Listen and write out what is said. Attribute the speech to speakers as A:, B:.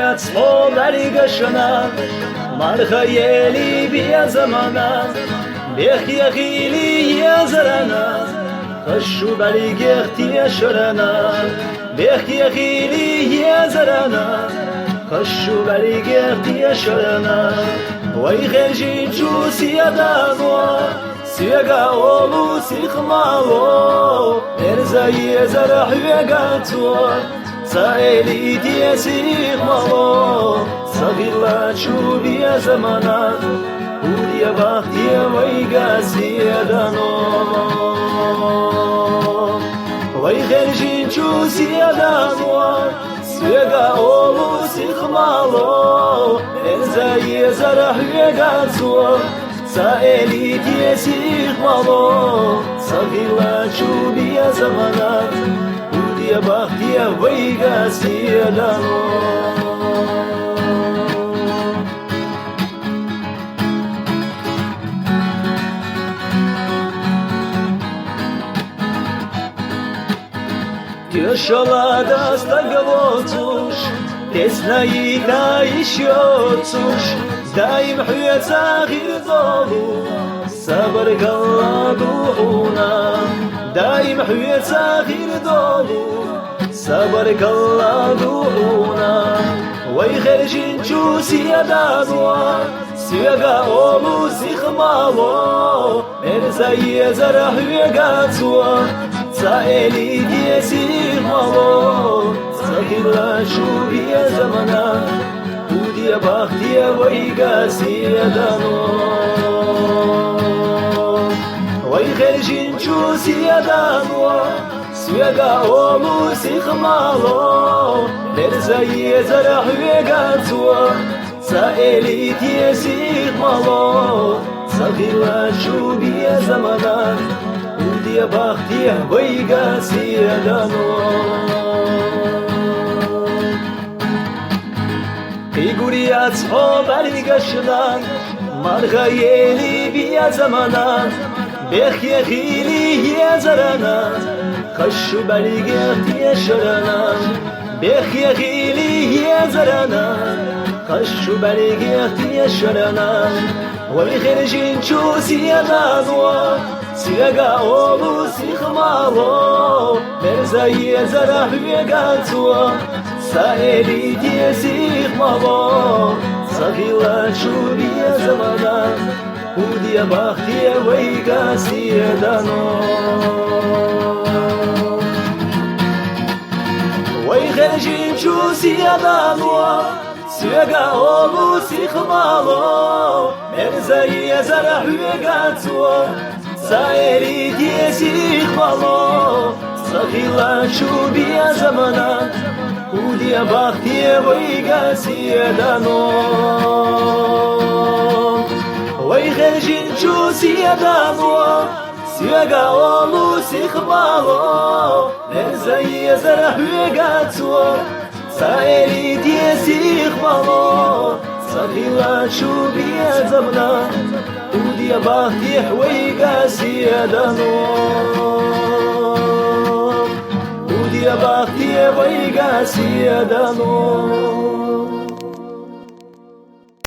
A: Guriat xoleri gaşana Marha yeli bir zamana Bekhiye khili yazarana Kaşu bari gehti yaşarana Bekhiye khili yazarana Kaşu bari gehti yaşarana Vay gerji cusiyadan o Siyaga olu sikmalo Erzayi zarah vegato Saeli diye sikmalo Sagirla çubiye zamana Udiye bahtiye vay gaziyadan o Vay gerjin cusiyadan o Siyaga olu sikmalo Erzayi zarah vegato Saeli diye sikmalo Sagirla çubiye zamana Udiye bahtiye vay gaziyadan o Yaşala dasta gavotuş Tesnayı da işyotuş Daim hüye zahir dolu Sabır galla duhuna Daim hüye zahir dolu Sabır galla duhuna Vay gerjin cusiyadan wa Siyaga olu sikmalo Merzayi zarah hüye gatwa Saeli diye sikmalo Sagirla şubiye zamana Udiye bahtiye vay gaziyadan Vay gerjin cusiyadan Siyaga olu sikmalo Merzayi zarah hüye gatwa Saeli diye sikmalo Sagirla şubiye zamana Udiye bahtiye vay gaziyadan Guriat xoleri gaşana Marha yeli bir zamana Bekhiye khili yazarana Kaşu bari gehti yaşarana Bekhiye khili yazarana Kaşu bari gehti yaşarana Vay gerjin cusiyadan wa Siyaga olu sikmalo Merzayi zarah vegatwa Saeli diye sikmalo Sagirla şubiye zamana Udiye bahtiye vay gaziyadan Vay gerjin cusiyadan wa Siyaga olu sikmalo Merzayi zarah vegatwa Saeli diye sikmalo Sagirla şubiye zamana Udiye bahtiye vay gaziyadan Vay gerjin cusiyadan Siyaga olu sikmalo Merzayi zarah vegatwa Saeli diye sikmalo Sagirla şubiye zamana Udiye bahtiye vay gaziyadan Udiye bahtiye vay gaziyadan